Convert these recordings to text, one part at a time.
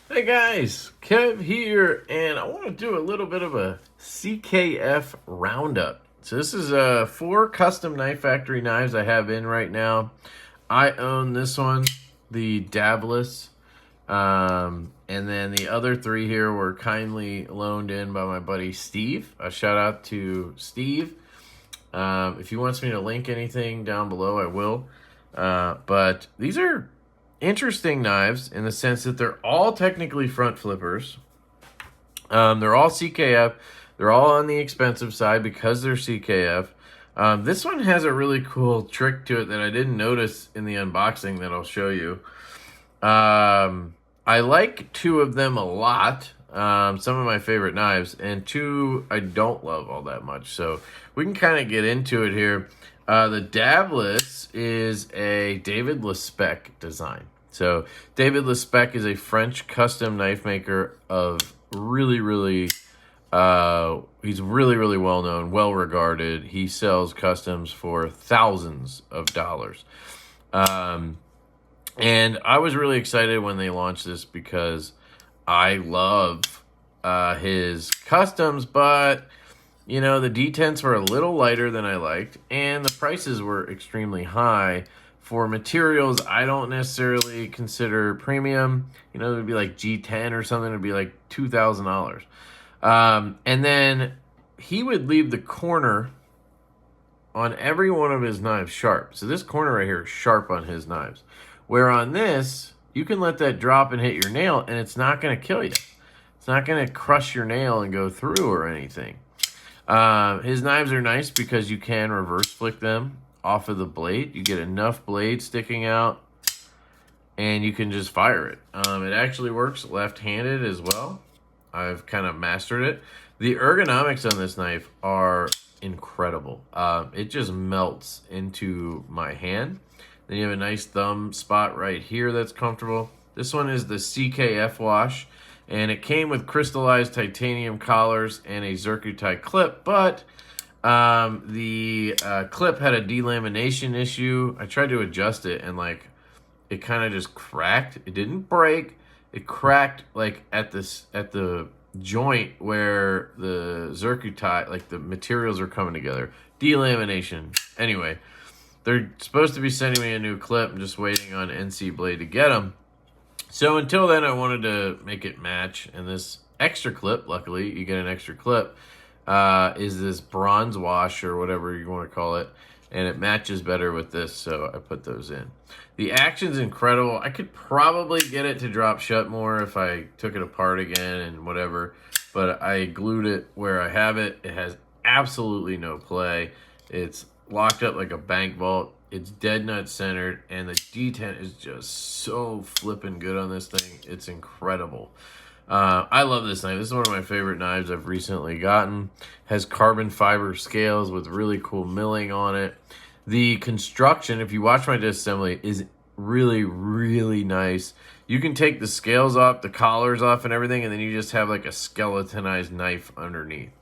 Hey guys, Kev here, and I want to do a little bit of a CKF Round-Up. So this is 4 custom knife factory knives I have in right now. I own this one, the Dabless, and then the other 3 here were kindly loaned in by my buddy Steve. A shout out to Steve. If he wants me to link anything down below, I will. But these are interesting knives in the sense that they're all technically front flippers. They're all CKF. They're all on the expensive side because they're CKF. This one has a really cool trick to it that I didn't notice in the unboxing that I'll show you. I like 2 of them a lot. Some of my favorite knives, and 2 I don't love all that much. So we can kind of get into it here. The Dabless is a David Lespec design. So David Lespec is a French custom knife maker of he's really, really well known, well regarded. He sells customs for thousands of dollars. And I was really excited when they launched this because I love his customs, but you know, the detents were a little lighter than I liked, and the prices were extremely high for materials I don't necessarily consider premium. You know, it would be like G10 or something, it would be like $2,000. And then he would leave the corner on every one of his knives sharp. So this corner right here is sharp on his knives. Where on this, you can let that drop and hit your nail, and it's not going to kill you. It's not going to crush your nail and go through or anything. His knives are nice because you can reverse flick them off of the blade. You get enough blade sticking out, and you can just fire it. It actually works left-handed as well. I've kind of mastered it. The ergonomics on this knife are incredible. It just melts into my hand. Then you have a nice thumb spot right here that's comfortable. This one is the CKF wash, and it came with crystallized titanium collars and a Zircuti clip, but the clip had a delamination issue. I tried to adjust it, and like it kind of just cracked. It didn't break. It cracked like at the joint where the Zircuti, like the materials are coming together. Delamination. Anyway, they're supposed to be sending me a new clip. I'm just waiting on NC Blade to get them. So until then, I wanted to make it match. And this extra clip, luckily, you get an extra clip, is this bronze wash or whatever you want to call it. And it matches better with this, so I put those in. The action's incredible. I could probably get it to drop shut more if I took it apart again and whatever. But I glued it where I have it. It has absolutely no play. It's locked up like a bank vault. It's dead nut centered, and the detent is just so flipping good on this thing. It's incredible. I love this knife. This is one of my favorite knives I've recently gotten. Has carbon fiber scales with really cool milling on it. The construction, if you watch my disassembly, is really, really nice. You can take the scales off, the collars off and everything, and then you just have like a skeletonized knife underneath.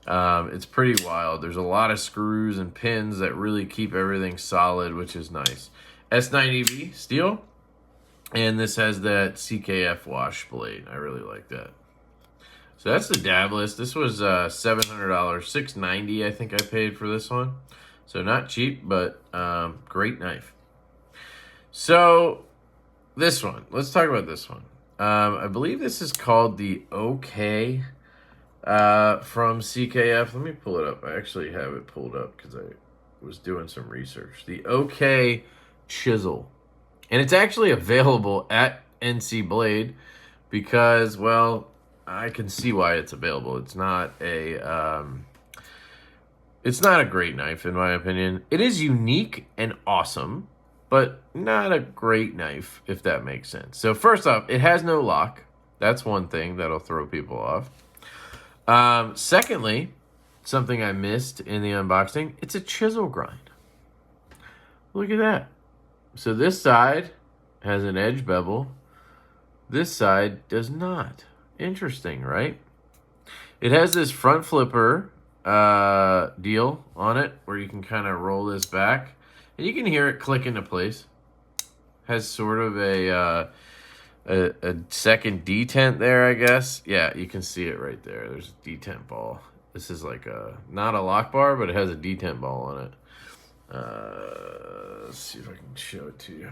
It's pretty wild. There's a lot of screws and pins that really keep everything solid, which is nice. S90V steel, and this has that CKF wash blade. I really like that. So that's the Dabless. This was $700, $690 I think I paid for this one. So not cheap, but great knife. So this one, let's talk about this one. I believe this is called the OK from CKF. Let me pull it up. I actually have it pulled up because I was doing some research. The OK Chisel. And it's actually available at NC Blade because, well, I can see why it's available. It's not a great knife in my opinion. It is unique and awesome, but not a great knife, if that makes sense. So first off, it has no lock. That's one thing that'll throw people off. Secondly, something I missed in the unboxing, it's a chisel grind. Look at that. So this side has an edge bevel. This side does not. Interesting, right? It has this front flipper deal on it where you can kind of roll this back. And you can hear it click into place. Has sort of a a second detent there, I guess. Yeah, you can see it right there. There's a detent ball. This is like not a lock bar, but it has a detent ball on it. Let's see if I can show it to you.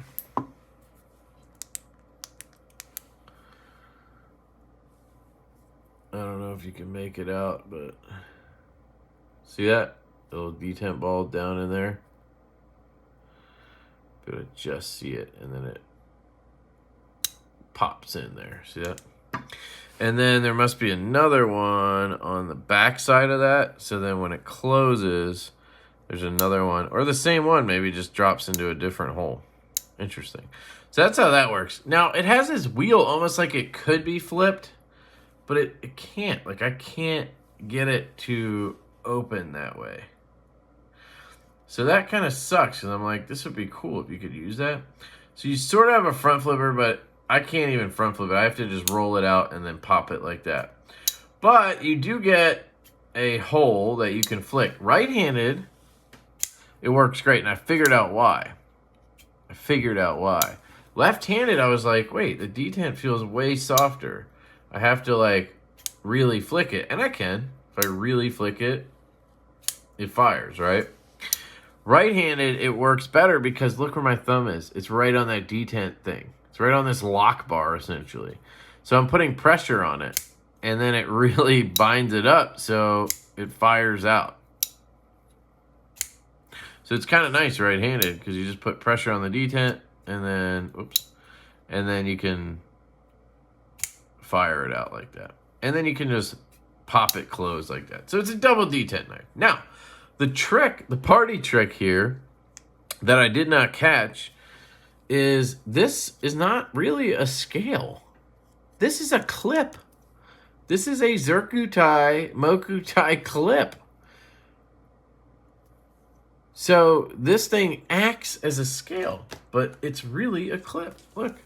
I don't know if you can make it out, but see that little detent ball down in there? Be able to just see it, and then it pops in there. See that? And then there must be another one on the back side of that. So then when it closes, there's another one, or the same one, maybe just drops into a different hole. Interesting. So that's how that works. Now, it has this wheel almost like it could be flipped, but it can't. Like, I can't get it to open that way. So that kind of sucks, and I'm like, this would be cool if you could use that. So you sort of have a front flipper, but I can't even front flip it. I have to just roll it out and then pop it like that. But you do get a hole that you can flick. Right-handed, it works great, and I figured out why. Left-handed, I was like, wait, the detent feels way softer. I have to, like, really flick it. And I can. If I really flick it, it fires, right? Right-handed, it works better because look where my thumb is. It's right on that detent thing. It's right on this lock bar, essentially. So I'm putting pressure on it, and then it really binds it up so it fires out. So it's kind of nice right-handed because you just put pressure on the detent, and then, and then you can fire it out like that. And then you can just pop it closed like that. So it's a double detent knife. Now, the party trick here that I did not catch is this is not really a scale. This is a clip. This is a Zircutai Mokutai clip. So this thing acts as a scale, but it's really a clip. Look.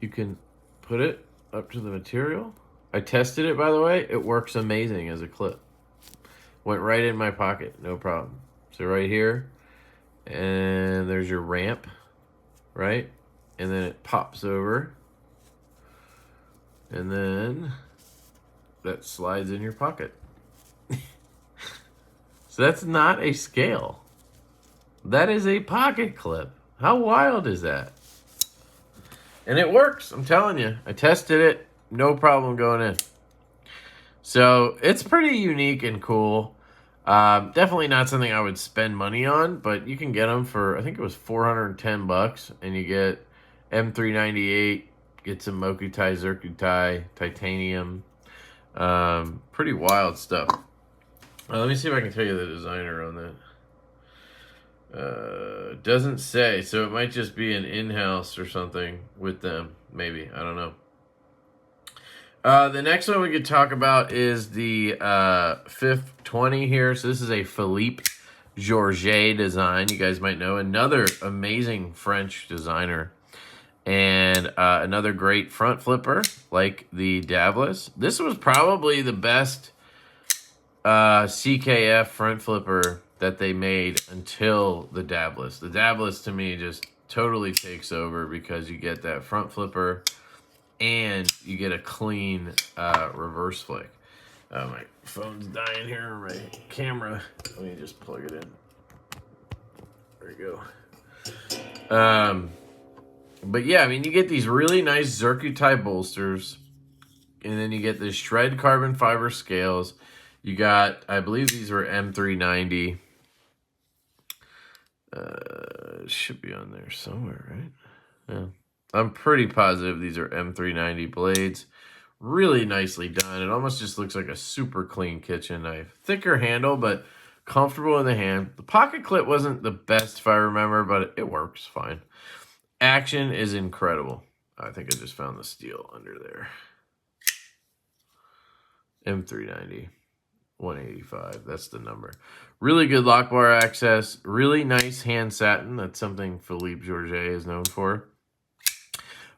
You can put it up to the material. I tested it, by the way. It works amazing as a clip. Went right in my pocket, no problem. So right here, and there's your ramp, right? And then it pops over, and then that slides in your pocket. So that's not a scale. That is a pocket clip. How wild is that? And it works, I'm telling you. I tested it, no problem going in. So it's pretty unique and cool. Definitely not something I would spend money on, but you can get them for, I think it was $410, and you get M398, get some Mokutai, Zircutai, titanium. Pretty wild stuff. Let me see if I can tell you the designer on that. Doesn't say, so it might just be an in-house or something with them. Maybe, I don't know. The next one we could talk about is the 520 here. So this is a Philippe Georget design. You guys might know. Another amazing French designer. And another great front flipper like the Dabless. This was probably the best CKF front flipper that they made until the Dabless. The Dabless to me just totally takes over because you get that front flipper and you get a clean reverse flick. My phone's dying here, my camera. Let me just plug it in. There you go. But yeah, I mean, you get these really nice Zircutai bolsters, and then you get the shred carbon fiber scales. You got, I believe these were M390. Should be on there somewhere, right? Yeah. I'm pretty positive these are M390 blades. Really nicely done. It almost just looks like a super clean kitchen knife. Thicker handle, but comfortable in the hand. The pocket clip wasn't the best if I remember, but it works fine. Action is incredible. I think I just found the steel under there. M390. 185, that's the number. Really good lock bar access. Really nice hand satin. That's something Philippe Georget is known for.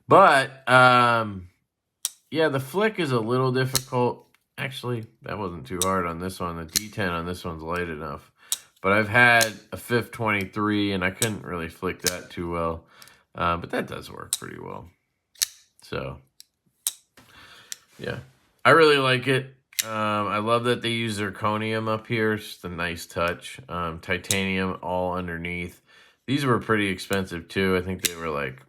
But, yeah, the flick is a little difficult. Actually, that wasn't too hard on this one. The D10 on this one's light enough. But I've had a 523, and I couldn't really flick that too well. But that does work pretty well. So, yeah. I really like it. I love that they use zirconium up here. It's just a nice touch. Titanium all underneath. These were pretty expensive too. I think they were like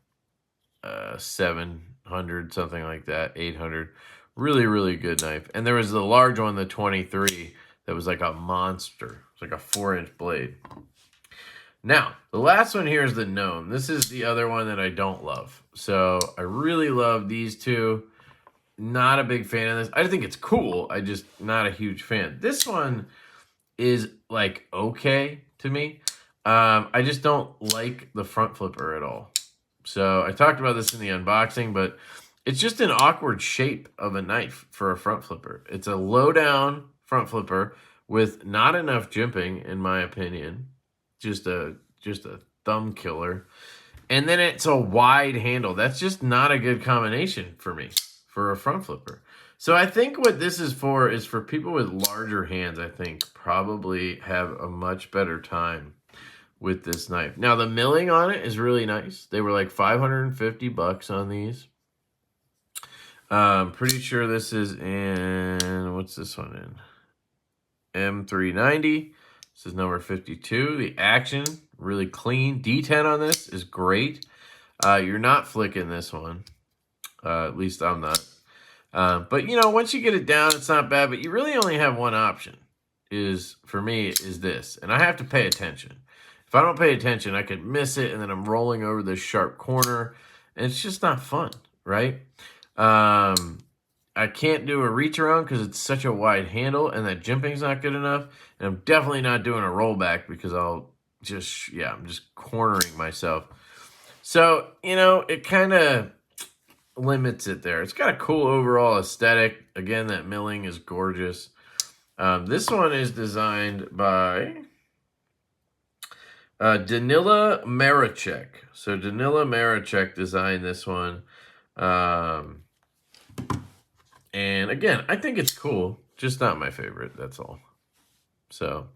700, something like that, 800. Really, really good knife. And there was the large one, the 23, that was like a monster. It's like a 4-inch blade. Now, the last one here is the Gnome. This is the other one that I don't love. So I really love these two. Not a big fan of this. I think it's cool. I just not a huge fan. This one is like okay to me. I just don't like the front flipper at all. So I talked about this in the unboxing, but it's just an awkward shape of a knife for a front flipper. It's a low down front flipper with not enough jimping, in my opinion. Just a thumb killer. And then it's a wide handle. That's just not a good combination for me for a front flipper. So I think what this is for people with larger hands, I think, probably have a much better time with this knife. Now, the milling on it is really nice. They were like $550 on these. Pretty sure this is in, what's this one in? M390. This is number 52. The action, really clean. D10 on this is great. You're not flicking this one. At least I'm not. But, you know, once you get it down, it's not bad. But you really only have one option, for me, is this. And I have to pay attention. If I don't pay attention, I could miss it, and then I'm rolling over this sharp corner. And it's just not fun, right? I can't do a reach around because it's such a wide handle, and that jimping's not good enough. And I'm definitely not doing a rollback because I'm just cornering myself. So, you know, it kind of limits it there. It's got a cool overall aesthetic. Again, that milling is gorgeous. This one is designed by Danila Maracek. So Danila Maracek designed this one. And again, I think it's cool. Just not my favorite, that's all. So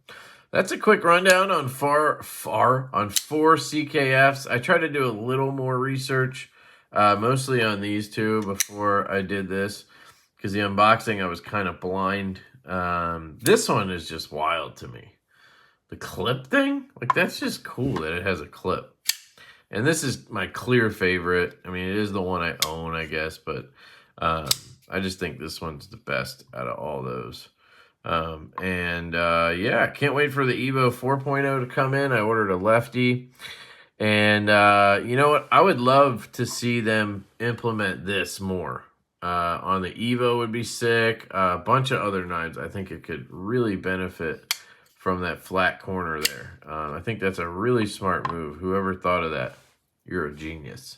that's a quick rundown on four CKFs. I tried to do a little more research, mostly on these two before I did this, because the unboxing I was kind of blind. This one is just wild to me. The clip thing, like, that's just cool that it has a clip. And this is my clear favorite. I mean, it is the one I own, I guess, but I just think this one's the best out of all those. Yeah, can't wait for the Evo 4.0 to come in. I ordered a Lefty. And you know what? I would love to see them implement this more. On the Evo would be sick. A bunch of other knives. I think it could really benefit from that flat corner there. I think that's a really smart move. Whoever thought of that, you're a genius.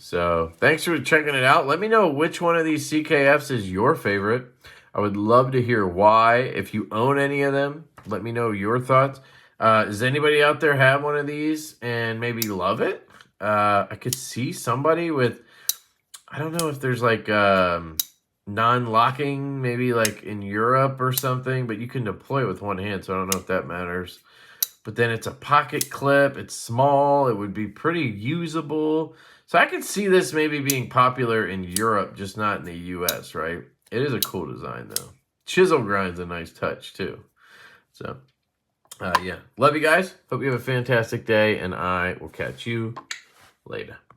So thanks for checking it out. Let me know which one of these CKFs is your favorite. I would love to hear why. If you own any of them, let me know your thoughts. Does anybody out there have one of these and maybe love it? I could see somebody with, I don't know if there's like non-locking, maybe like in Europe or something, but you can deploy it with one hand, so I don't know if that matters. But then it's a pocket clip. It's small. It would be pretty usable. So I could see this maybe being popular in Europe, just not in the US, right? It is a cool design, though. Chisel grind's a nice touch, too. So, yeah. Love you guys. Hope you have a fantastic day, and I will catch you later.